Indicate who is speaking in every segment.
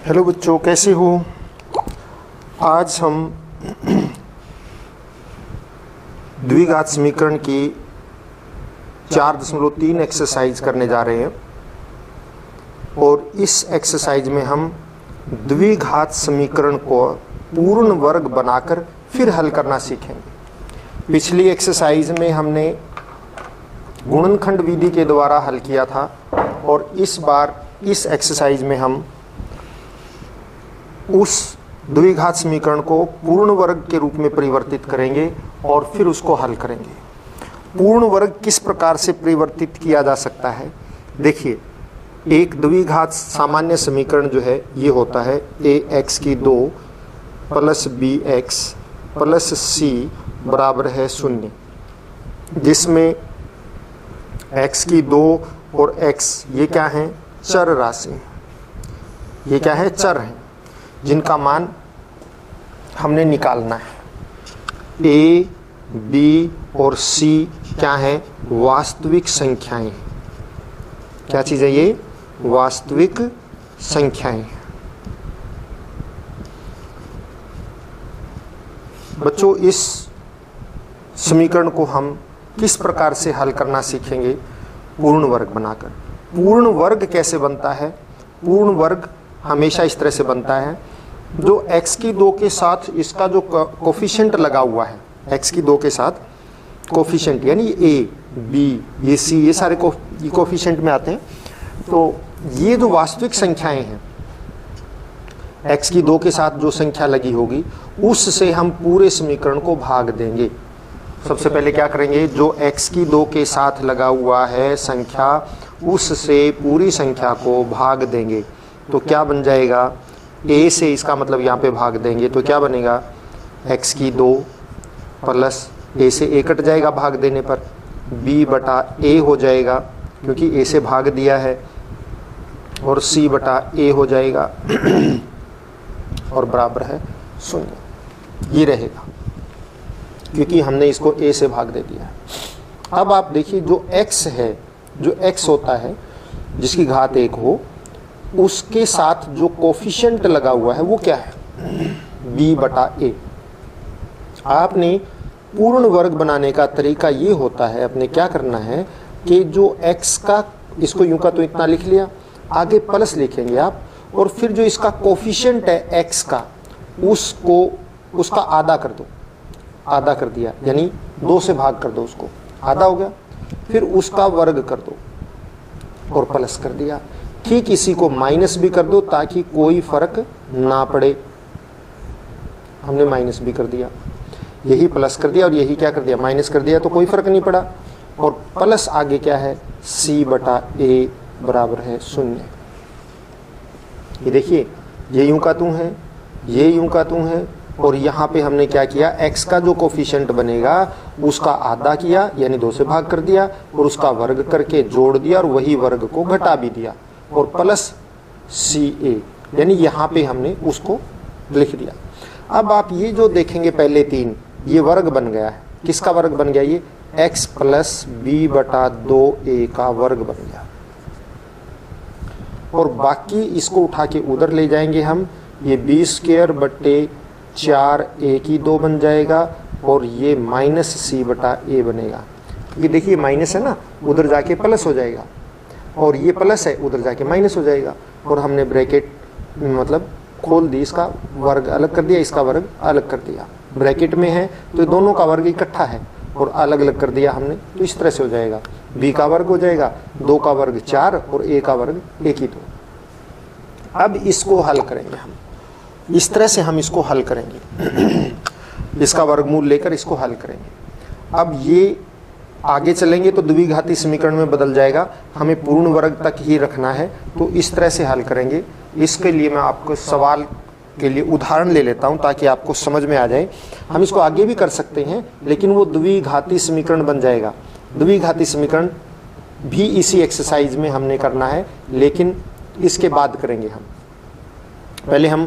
Speaker 1: Hello बच्चों, कैसे हो? आज हम द्विघात समीकरण की 4.3 एक्सरसाइज करने जा रहे हैं और इस एक्सरसाइज में हम द्विघात समीकरण को पूर्ण वर्ग बनाकर फिर हल करना सीखेंगे। पिछली एक्सरसाइज में हमने गुणनखंड विधि के द्वारा हल किया था और इस बार इस एक्सरसाइज में हम उस द्विघात समीकरण को पूर्ण वर्ग के रूप में परिवर्तित करेंगे और फिर उसको हल करेंगे। पूर्ण वर्ग किस प्रकार से परिवर्तित किया जा सकता है? देखिए, एक द्विघात सामान्य समीकरण जो है ये होता है ax2 plus bx plus c बराबर है 0, जिसमें x2 और x ये क्या हैं? चर राशि। ये क्या है? चर हैं, जिनका मान हमने निकालना है। a, b और c क्या है? वास्तविक संख्याएं। क्या चीज़ है ये? वास्तविक संख्याएं। बच्चों, इस समीकरण को हम किस प्रकार से हल करना सीखेंगे? पूर्ण वर्ग बनाकर। पूर्ण वर्ग कैसे बनता है? पूर्ण वर्ग हमेशा इस तरह से बनता है, जो x2 के साथ इसका जो कोफिशिएंट लगा हुआ है, x2 के साथ कोफिशिएंट यानी a, b, ये c, ये सारे कोफिशिएंट में आते हैं। तो ये जो वास्तविक संख्याएं हैं, x2 के साथ जो संख्या लगी होगी उससे हम पूरे समीकरण को भाग देंगे। सबसे पहले क्या करेंगे? जो x2 के साथ लगा हुआ है संख्या, उससे पूरी संख्या को भाग देंगे। तो क्या बन जाएगा? a से इसका मतलब यहाँ पे भाग देंगे तो क्या बनेगा? x2 प्लस a से a कट जाएगा भाग देने पर, b बटा a हो जाएगा क्योंकि a से भाग दिया है, और c बटा a हो जाएगा और बराबर है 0। ये रहेगा क्योंकि हमने इसको a से भाग दे दिया है। अब आप देखिए, जो x है, जो x होता है जिसकी घात 1 हो, उसके साथ जो कोफिशिएंट लगा हुआ है वो क्या है? b बटा a। आपने पूर्ण वर्ग बनाने का तरीका ये होता है, अपने क्या करना है कि जो x का, इसको यूं का तो इतना लिख लिया, आगे प्लस लिखेंगे आप, और फिर जो इसका कोफिशिएंट है x का, उसको उसका आधा कर दो। आधा कर दिया यानी 2 से भाग कर दो, उसको आधा हो गया। फिर उसका वर्ग कर दो और प्लस कर दिया। ठीक इसी को माइनस भी कर दो ताकि कोई फर्क ना पड़े। हमने माइनस भी कर दिया, यही प्लस कर दिया और यही क्या कर दिया? माइनस कर दिया, तो कोई फर्क नहीं पड़ा। और प्लस आगे क्या है? c बटा a बराबर है 0। ये देखिए, ये यूं का तू है, ये यूं का तू है, और यहाँ पे हमने क्या किया? x का जो कोफिशिएंट बनेगा उसका आधा किया यानी 2 से भाग कर दिया, और उसका वर्ग करके जोड़ दिया और वही वर्ग को घटा भी दिया, और प्लस ca यानी यहाँ पे हमने उसको लिख दिया। अब आप ये जो देखेंगे पहले 3, ये वर्ग बन गया है। किसका वर्ग बन गया? ये x प्लस b बटा 2a का वर्ग बन गया। और बाकी इसको उठा के उधर ले जाएंगे हम, ये b² बटे 4a की 2 बन जाएगा, और ये माइनस c बटा a बनेगा। ये देखिए माइनस है ना, उधर जाके प्लस हो जाएगा, और ये प्लस है, उधर जाके माइनस हो जाएगा। और हमने ब्रैकेट मतलब खोल दी, इसका वर्ग अलग कर दिया, इसका वर्ग अलग कर दिया। ब्रैकेट में है तो दोनों का वर्ग इकट्ठा है, और अलग अलग कर दिया हमने, तो इस तरह से हो जाएगा। b का वर्ग हो जाएगा 2 का वर्ग 4 और a का वर्ग 1 ही 2। अब इसको हल करेंगे हम, इस तरह से हम इसको हल करेंगे इसका वर्गमूल लेकर इसको हल करेंगे। अब ये आगे चलेंगे तो द्विघाती समीकरण में बदल जाएगा, हमें पूर्ण वर्ग तक ही रखना है, तो इस तरह से हल करेंगे। इसके लिए मैं आपको सवाल के लिए उदाहरण ले लेता हूं ताकि आपको समझ में आ जाए। हम इसको आगे भी कर सकते हैं, लेकिन वो द्विघाती समीकरण बन जाएगा। द्विघाती समीकरण भी इसी एक्सरसाइज में हमने करना है, लेकिन इसके बाद करेंगे हम। पहले हम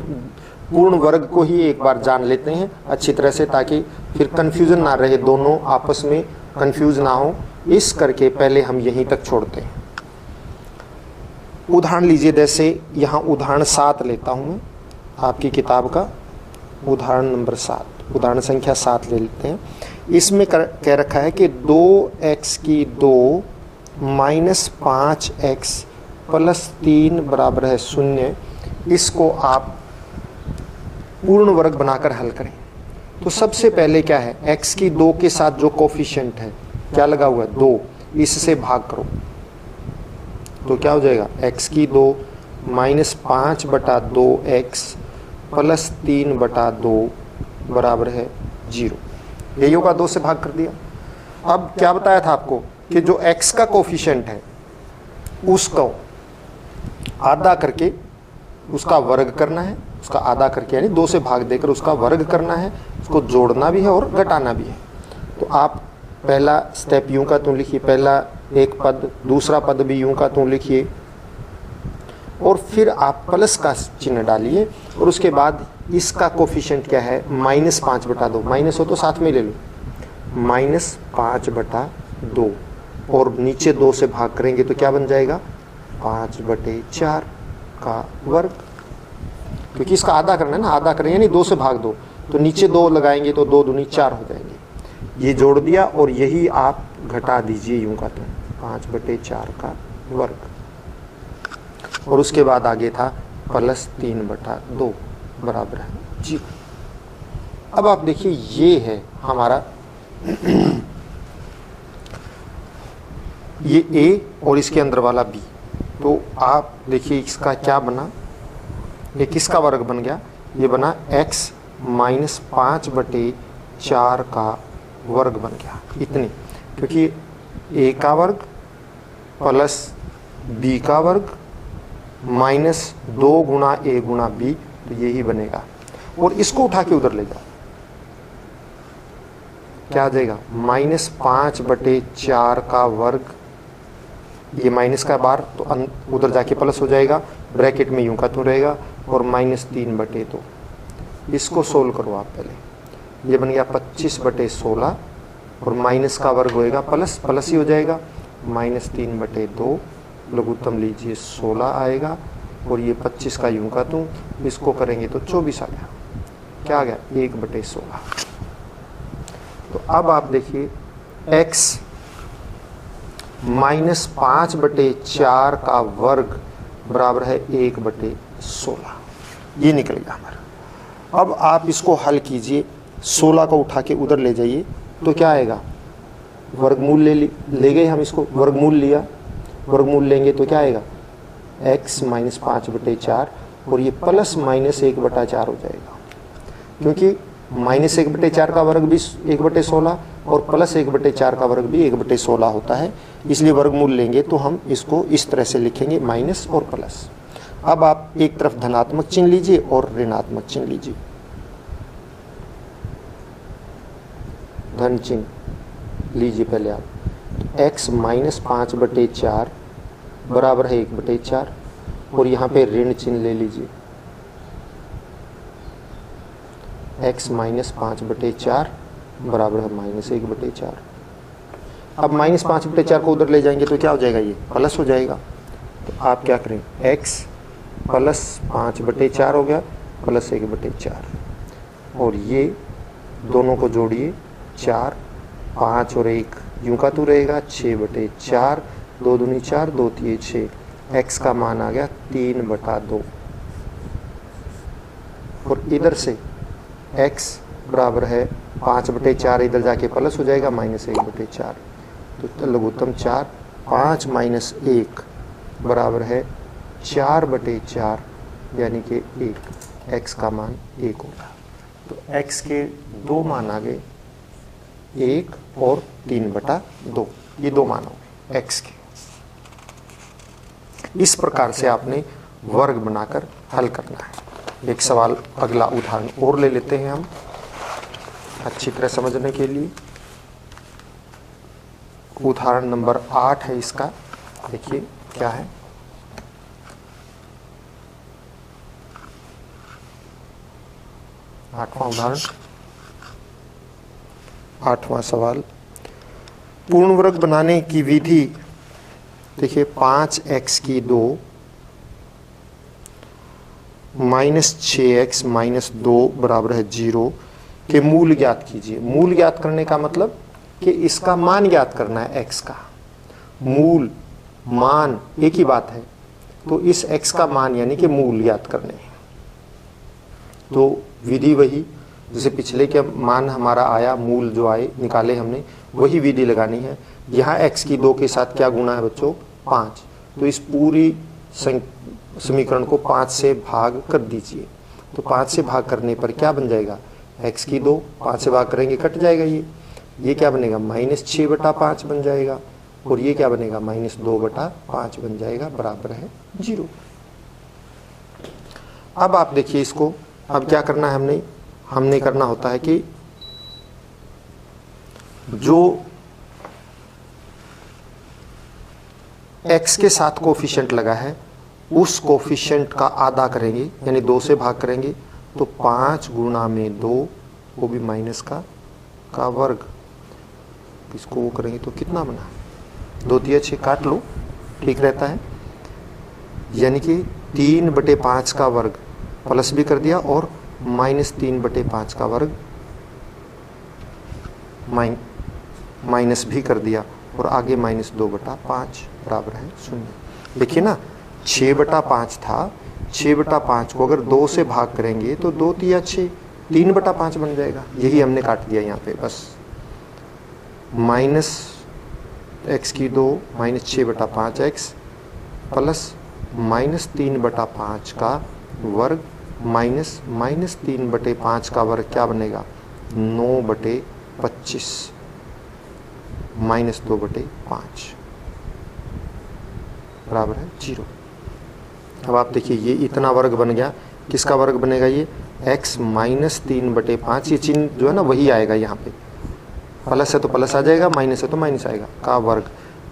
Speaker 1: पूर्ण वर्ग को ही एक बार जान लेते हैं अच्छी तरह से, ताकि फिर कन्फ्यूजन ना रहे, दोनों आपस में कंफ्यूज ना हो। इस करके पहले हम यहीं तक छोड़ते हैं। उदाहरण लीजिए, जैसे यहाँ उदाहरण 7 लेता हूँ मैं आपकी किताब का, उदाहरण नंबर 7, उदाहरण संख्या 7 ले लेते हैं। इसमें कह रखा है कि 2x की 2 माइनस 5x प्लस 3 बराबर है 0। इसको आप पूर्ण वर्ग बनाकर हल करें। तो सबसे पहले क्या है, x की 2 के साथ जो कोफिशिएंट है क्या लगा हुआ है 2, इससे भाग करो तो क्या हो जाएगा, x की 2 माइनस 5/2x प्लस 3/2 बराबर है 0। यही होगा, 2 से भाग कर दिया। अब क्या बताया था आपको कि जो x का कोफिशिएंट है उसको आधा करके उसका वर्ग करना है, उसका आधा करके यानी 2 से भाग देकर उसका वर्ग करना है, उसको जोड़ना भी है और घटाना भी है। तो आप पहला स्टेप यूं का त्यों लिखिए, पहला एक पद, दूसरा पद भी यूं का त्यों लिखिए और फिर आप प्लस का चिन्ह डालिए और उसके बाद इसका कोफिशिएंट क्या है -5/2, माइनस हो तो साथ में ले लो, -5/2 और नीचे 2 से भाग करेंगे तो क्या बन जाएगा 5/4 का वर्ग, क्योंकि इसका आधा करना है ना, आधा करेंगे यानी 2 से भाग दो तो नीचे 2 लगाएंगे तो 2 दूनी 4 हो जाएंगे। ये जोड़ दिया और यही आप घटा दीजिए यूं का तो 5/4 का वर्ग और उसके बाद आगे था प्लस 3/2 बराबर है 0। अब आप देखिए ये है हमारा ये a और इसके अंदर वाला b। तो आप देखिए इसका क्या बना, ये किसका वर्ग बन गया, ये बना x माइनस 5/4 का वर्ग बन गया, इतनी, क्योंकि a का वर्ग प्लस b का वर्ग माइनस 2 गुणा a गुणा b, तो यही बनेगा। और इसको उठा के उधर ले जाओ, क्या आ जाएगा -5/4 का वर्ग, ये माइनस का बार तो उधर जाके प्लस हो जाएगा, ब्रैकेट में यूं का तो रहेगा और -3/2। इसको सोल्व करो आप पहले, ये बन गया 25/16 और माइनस का वर्ग होएगा प्लस, प्लस ही हो जाएगा -3/2, लघुत्तम लीजिए 16 आएगा और ये 25 का यूं का तू, इसको करेंगे तो 24 आ गया। क्या आ गया 1/16। तो अब आप देखिए x -5/4 का वर्ग बराबर है 1/16, ये निकल गया हमारा। अब आप इसको हल कीजिए, 16 को उठा के उधर ले जाइए तो क्या आएगा, वर्गमूल ले गए हम, इसको वर्गमूल लिया, वर्गमूल लेंगे तो क्या आएगा x -5/4 और ये प्लस -1/4 हो जाएगा, क्योंकि -1/4 का वर्ग भी 1/16 और प्लस 1/4 का वर्ग भी 1/16 होता है, इसलिए वर्गमूल लेंगे तो हम इसको इस तरह से लिखेंगे माइनस और प्लस। अब आप एक तरफ धनात्मक चिन्ह लीजिए और ऋणात्मक चिन्ह लीजिए, धन चिन्ह लीजिए पहले आप, x -5/4 बराबर है 1/4 और यहाँ पे ऋण चिन्ह ले लीजिए, x -5/4 बराबर है -1/4। अब -5/4 को उधर ले जाएंगे तो क्या हो जाएगा, ये प्लस हो जाएगा। तो आप क्या करें, x प्लस 5/4 हो गया प्लस 1/4 और ये दोनों को जोड़िए 4, 5 और 1 यूं का तू रहेगा 6/4, 2 दूनी 4, 2 3 6, x का मान आ गया 3/2 और इधर से x बराबर है 5/4, इधर जाके प्लस हो जाएगा -1/4, तो लघुत्तम 4, 5 - 1 बराबर है 4/4 यानी कि 1, x का मान 1 होगा। तो x के 2 मान आ गए, 1 और 3/2, ये 2 मान हो गए x के। इस प्रकार से आपने वर्ग बनाकर हल करना है। एक सवाल अगला उदाहरण और ले लेते हैं हम अच्छी तरह समझने के लिए। उदाहरण नंबर 8 है इसका, देखिए क्या है। आठवां उदाहरण, 8वां सवाल, पूर्ण वर्ग बनाने की विधि। देखिए 5x की 2 -6x - 2 बराबर है 0 के मूल ज्ञात कीजिए। मूल ज्ञात करने का मतलब कि इसका मान ज्ञात करना है x का। मूल मान एक ही बात है, तो इस x का मान यानी कि मूल ज्ञात करने हैं। तो विधि वही जैसे पिछले के मान हमारा आया, मूल जो आए निकाले हमने, वही विधि लगानी है। यहाँ x की 2 के साथ क्या गुणा है बच्चों? 5। तो इस पूरी समीकरण को 5 से भाग कर दीजिए। तो 5 से भाग करने पर क्या बन जाएगा? x की 2 5 से भाग करेंगे कट जाएगा, ये क्या बनेगा? -6/5 बन जाएगा। और ये क्या बनेगा? -2/5 बन जाएगा, बराबर है 0। अब आप देखिए इसको, अब क्या करना है हमने करना होता है कि जो x के साथ कोफिशिएंट लगा है उस कोफिशिएंट का आधा करेंगे, यानी 2 से भाग करेंगे। तो 5 गुणा में 2, वो भी माइनस का वर्ग, इसको वो करेंगे तो कितना बना? 2 तिया 6 काट लो, ठीक रहता है। यानी कि 3/5 का वर्ग प्लस भी कर दिया और -3/5 का वर्ग माइनस भी कर दिया और आगे -2/5 बराबर है 0। देखिए ना, 6/5 था, 6/5 को अगर 2 से भाग करेंगे तो 2 तिया 6, 3/5 बन जाएगा। यही हमने काट दिया यहाँ पे बस। -x की 2 -6/5x प्लस -3/5 का वर्ग -3/5 का वर्ग क्या बनेगा? 9/25 -2/5 बराबर है 0। अब आप देखिए ये इतना वर्ग बन गया, किसका वर्ग बनेगा? ये x -3/5, ये चिन्ह जो है ना वही आएगा यहाँ पे। प्लस है तो प्लस आ जाएगा, माइनस है तो माइनस आएगा। का वर्ग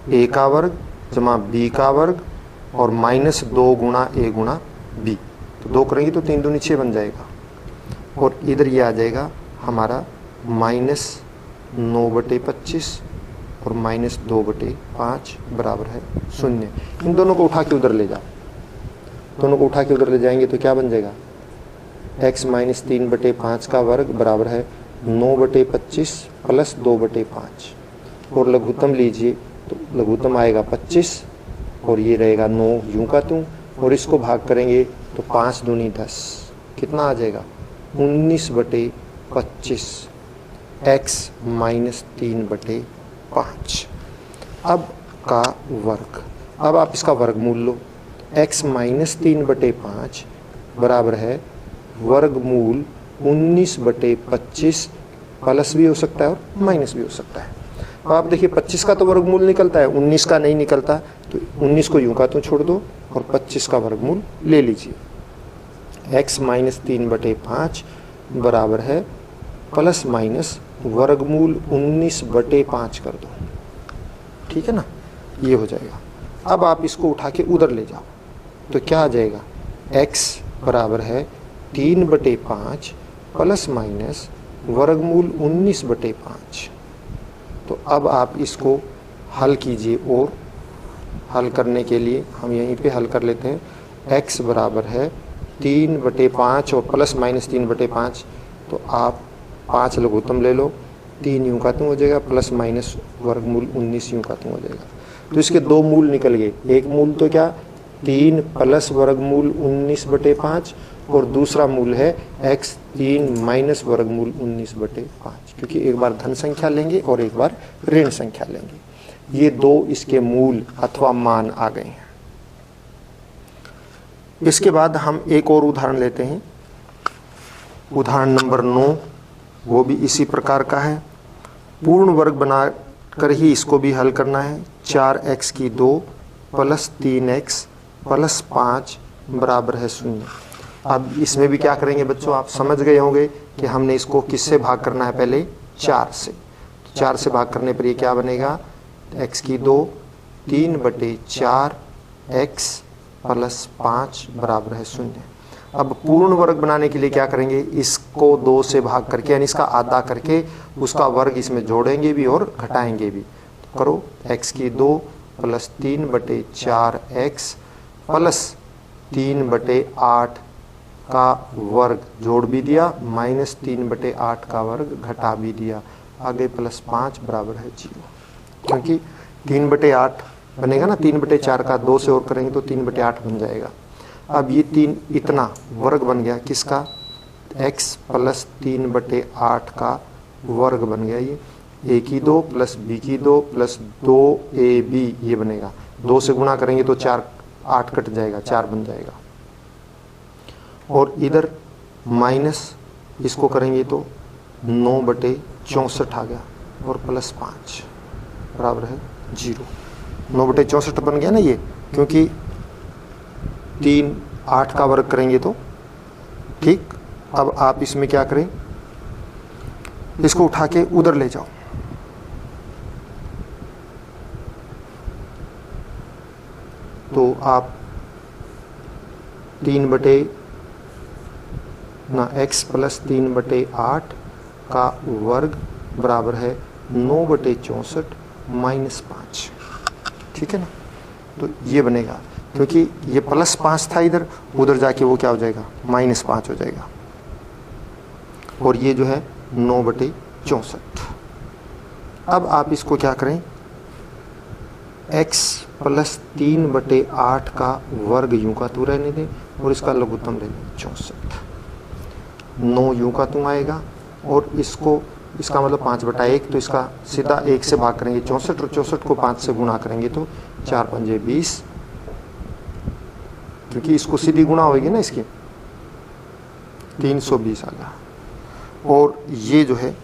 Speaker 1: a का वर्ग जमा b का वर्ग और -2 गुणा a गुणा b। तो 2 करेंगे तो 3 दूनी 6 बन जाएगा। और इधर ये आ जाएगा हमारा -9/25 और -2/5 बराबर है 0। इन दोनों को उठा के उधर ले जाओ, दोनों को उठा के उधर ले जाएंगे तो क्या बन जाएगा? x -3/5 का वर्ग बराबर है 9/25 प्लस 2/5। और लघुत्तम लीजिए तो लघुत्तम आएगा 25 और ये रहेगा 9 यूं का त्यों। और इसको भाग करेंगे तो 5 दूनी 10, कितना आ जाएगा? 19/25 x -3/5 अब का वर्ग। अब आप इसका वर्गमूल लो, x -3/5 बराबर है वर्गमूल 19/25, प्लस भी हो सकता है और माइनस भी हो सकता है। अब आप देखिए 25 का तो वर्गमूल निकलता है, 19 का नहीं निकलता। तो 19 को यूं का तो छोड़ दो और 25 का वर्गमूल ले लीजिए। x -3/5 बराबर है प्लस माइनस वर्गमूल 19/5 कर दो, ठीक है ना, ये हो जाएगा। अब आप इसको उठा के उधर ले जाओ तो क्या आ जाएगा? x बराबर है 3/5 प्लस माइनस वर्गमूल 19/5। तो अब आप इसको हल कीजिए, और हल करने के लिए हम यहीं पे हल कर लेते हैं। x बराबर है 3/5 और प्लस माइनस 3/5। तो आप 5 लघुत्तम ले लो, 3 यूं का त्यों हो जाएगा, प्लस माइनस वर्गमूल 19 यूं का त्यों हो जाएगा। तो इसके 2 मूल निकल गए। एक मूल तो क्या? 3 प्लस वर्गमूल 19/5 और दूसरा मूल है x 3 माइनस वर्गमूल 19/5, क्योंकि एक बार धन संख्या लेंगे और एक बार ऋण संख्या लेंगे। ये 2 इसके मूल अथवा मान आ गए हैं। इसके बाद हम एक और उदाहरण लेते हैं, उदाहरण नंबर 9। वो भी इसी प्रकार का है। पूर्ण वर्ग बना कर ही इसको भी हल करना है। 4x की 2 प्लस 3x प्लस 5 बराबर है 0। अब इसमें भी क्या करेंगे बच्चों? आप समझ गए होंगे कि हमने इसको किससे भाग करना है? पहले 4 से। 4 से भाग करने पर ये क्या बनेगा? x की 2 3/4 x प्लस 5 बराबर है 0। अब पूर्ण वर्ग बनाने के लिए क्या करेंगे? इसको 2 से भाग करके यानी इसका आधा करके उसका वर्ग इसमें जोड़ेंगे भी और घटाएंगे भी। तो करो, x की 2 प्लस 3/4 x प्लस 3/8 का वर्ग जोड़ भी दिया, माइनस 3/8 का वर्ग घटा भी दिया, आगे +5 बराबर है 0। क्योंकि 3/8 बनेगा ना, 3/4 का 2 से और करेंगे तो 3/8 बन जाएगा। अब ये 3 इतना वर्ग बन गया किसका, x + 3/8 का वर्ग बन गया। ये a की 2 + b की 2 + 2ab ये बनेगा। 2 से गुणा करेंगे तो 4, 8 कट जाएगा, 4 बन जाएगा। और इधर माइनस इसको करेंगे तो 9/64 आ गया और +5 बराबर है 0। 9/64 बन गया ना ये, क्योंकि 3 8 का वर्ग करेंगे तो ठीक। अब आप इसमें क्या करें, इसको उठा के उधर ले जाओ, तो आप 3x + 3/8 का वर्ग बराबर है 9/64 - 5, ठीक है ना। तो ये बनेगा, क्योंकि ये +5 था इधर, उधर जाके वो क्या हो जाएगा, -5 हो जाएगा। और ये जो है 9/64। अब आप इसको क्या करें, x + 3/8 का वर्ग यूं का तू रहने दें और इसका लघुत्तम ले लें 64। 9 यूं का तू आएगा और इसको, इसका मतलब 5/1, तो इसका सीधा 1 से भाग करेंगे 64 और 64 को 5 से गुणा करेंगे तो 4 × 5 = 20, क्योंकि इसको सीधी गुणा होगी ना इसकी, 320 आ गया। और ये जो है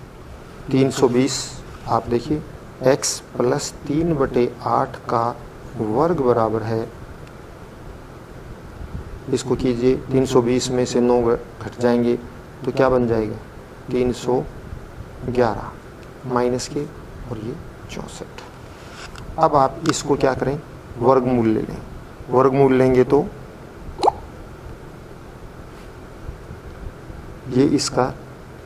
Speaker 1: 320, आप देखिए x + 3/8 का वर्ग बराबर है, इसको कीजिए 320 में से 9 घट जाएंगे तो क्या बन जाएगा, 311 माइनस के, और ये 64। अब आप इसको क्या करें, वर्गमूल ले लें। वर्गमूल लेंगे तो ये इसका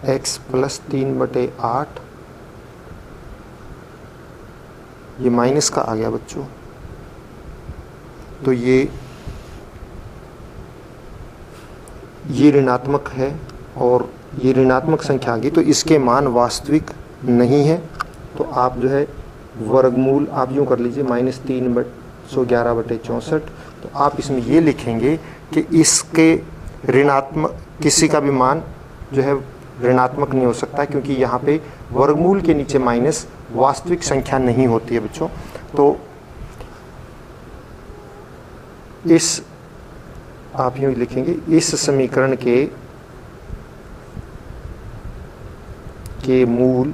Speaker 1: x + 3/8, ये माइनस का आ गया बच्चों, तो ये ऋणात्मक है और ये ऋणात्मक संख्या आ गई, तो इसके मान वास्तविक नहीं है। तो आप जो है वर्गमूल आप यूँ कर लीजिए, -311/64। तो आप इसमें ये लिखेंगे कि इसके ऋणात्मक किसी का भी मान जो है ऋणात्मक नहीं हो सकता, क्योंकि यहाँ पे वर्गमूल के नीचे माइनस वास्तविक संख्या नहीं होती है बच्चों। तो इस आप यूँ लिखेंगे, इस समीकरण के मूल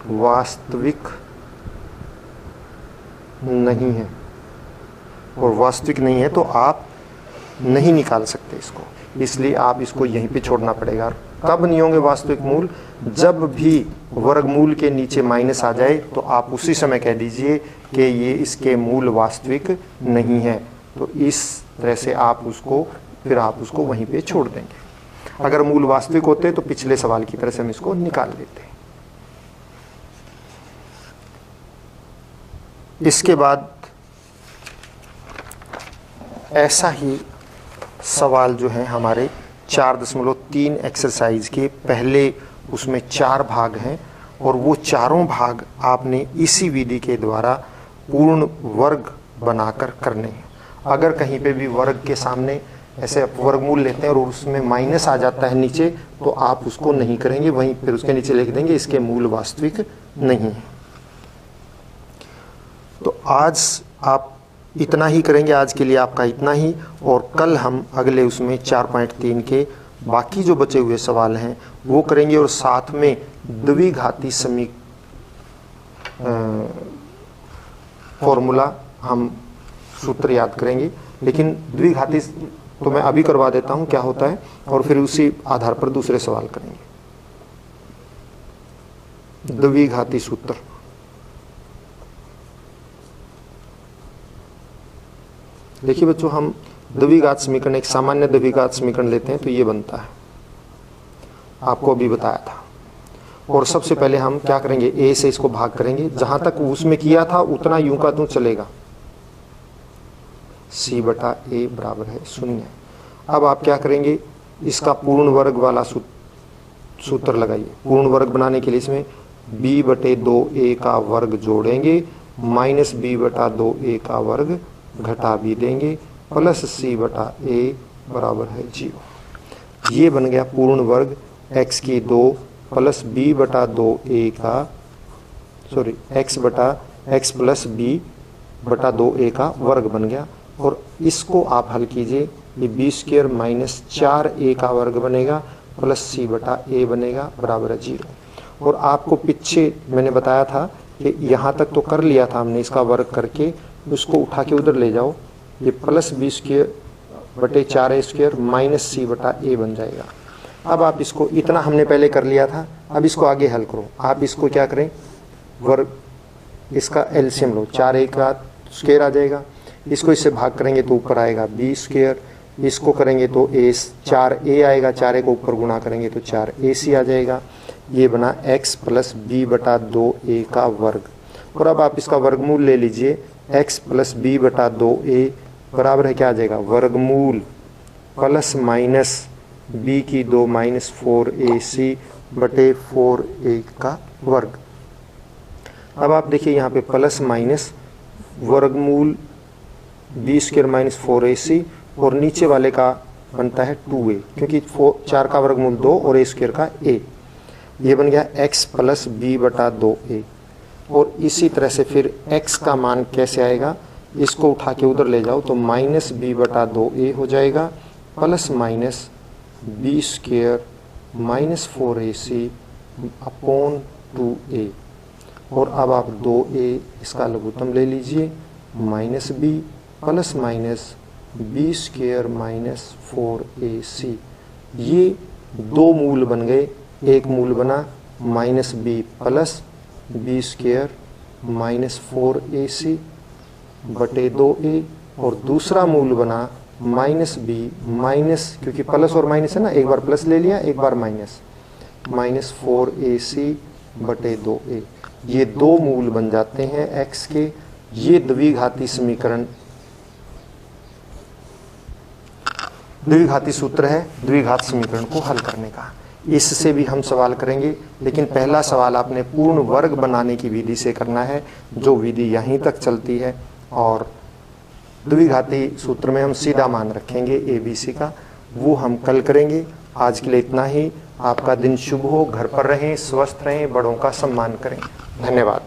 Speaker 1: वास्तविक नहीं है, और वास्तविक नहीं है तो आप नहीं निकाल सकते इसको, इसलिए आप इसको यहीं पे छोड़ना पड़ेगा। कब नहीं होंगे वास्तविक मूल, जब भी वर्गमूल के नीचे माइनस आ जाए तो आप उसी समय कह दीजिए कि ये इसके मूल वास्तविक नहीं है। तो इस तरह से आप उसको वहीं पे छोड़ देंगे। अगर मूल वास्तविक होते तो पिछले सवाल की तरह से हम इसको निकाल देते। इसके बाद ऐसा ही सवाल जो है हमारे 4.3 एक्सरसाइज के पहले उसमें 4 भाग हैं, और वो चारों भाग आपने इसी विधि के द्वारा पूर्ण वर्ग बनाकर करने हैं। अगर कहीं पे भी वर्ग के सामने ऐसे वर्गमूल लेते हैं और उसमें माइनस आ जाता है नीचे, तो आप उसको नहीं करेंगे, वहीं फिर उसके नीचे लिख देंगे इसके मूल वास्तविक नहीं है। तो आज आप इतना ही करेंगे, आज के लिए आपका इतना ही, और कल हम अगले उसमें 4.3 के बाकी जो बचे हुए सवाल हैं वो करेंगे, और साथ में द्विघाती फॉर्मूला हम सूत्र याद करेंगे। लेकिन द्विघाती तो मैं अभी करवा देता हूं क्या होता है, और फिर उसी आधार पर दूसरे सवाल करेंगे। द्विघाती सूत्र, देखिए बच्चों, हम द्विघात समीकरण, एक सामान्य द्विघात समीकरण लेते हैं तो ये बनता है, आपको अभी बताया था। और सबसे पहले हम क्या करेंगे, a से इसको भाग करेंगे, जहां तक उसमें किया था उतना यूं का तू चलेगा, c/a बराबर है 0। अब आप क्या करेंगे, इसका पूर्ण वर्ग वाला सूत्र लगाइए। पूर्ण वर्ग बनाने के लिए इसमें b बटे 2a का वर्ग जोड़ेंगे, माइनस b बटा 2a का वर्ग घटा भी देंगे, प्लस c बटा a बराबर है 0। ये बन गया पूर्ण वर्ग x की 2 प्लस b बटा 2a का x प्लस b बटा 2a का वर्ग बन गया। और इसको आप हल कीजिए, ये बी स्क्वायर माइनस 4a का वर्ग बनेगा प्लस c बटा a बनेगा बराबर है 0। और आपको पीछे मैंने बताया था कि यहाँ तक तो कर लिया था हमने, इसका वर्ग करके उसको उठा के उधर ले जाओ, ये प्लस बी स्क्वायर बटे 4a स्क्वायर माइनस c बटा a बन जाएगा। अब आप इसको, इतना हमने पहले कर लिया था, अब इसको आगे हल करो। आप इसको क्या करें, वर्ग इसका एलसीएम लो, 4a का स्क्वायर आ जाएगा, इसको इससे भाग करेंगे तो ऊपर आएगा b स्क्वायर, इसको करेंगे तो 4a आएगा, 4a को ऊपर गुणा करेंगे तो 4ac आ जाएगा। ये बना x प्लस b बटा 2a का वर्ग। और अब आप इसका वर्गमूल ले लीजिए, x प्लस b बटा 2a बराबर है क्या आ जाएगा, वर्गमूल प्लस माइनस b की 2 माइनस 4ac बटे 4a का वर्ग। अब आप देखिए यहाँ पे प्लस माइनस वर्गमूल b स्क्वायर माइनस 4ac और नीचे वाले का बनता है 2a, क्योंकि 4 का वर्गमूल 2 और a स्क्वायर का a। ये बन गया x प्लस b बटा 2a। और इसी तरह से फिर x का मान कैसे आएगा, इसको उठा के उधर ले जाओ तो माइनस b बटा 2a हो जाएगा plus minus b square minus 4ac upon 2a। और अब आप 2a इसका लघुत्तम ले लीजिए, minus b plus minus b square minus 4ac। ये दो मूल बन गए, एक मूल बना minus b plus b square minus 4ac बटे 2a, और दूसरा मूल बना माइनस b माइनस, क्योंकि प्लस और माइनस है ना, एक बार प्लस ले लिया एक बार माइनस, माइनस 4ac बटे 2a। ये दो मूल बन जाते हैं x के। ये द्विघाती समीकरण, द्विघाती सूत्र है द्विघात समीकरण को हल करने का। इससे भी हम सवाल करेंगे, लेकिन पहला सवाल आपने पूर्ण वर्ग बनाने की विधि से करना है, जो विधि यहीं तक चलती है। और द्विघाती सूत्र में हम सीधा मान रखेंगे ABC का, वो हम कल करेंगे। आज के लिए इतना ही। आपका दिन शुभ हो, घर पर रहें, स्वस्थ रहें, बड़ों का सम्मान करें। धन्यवाद।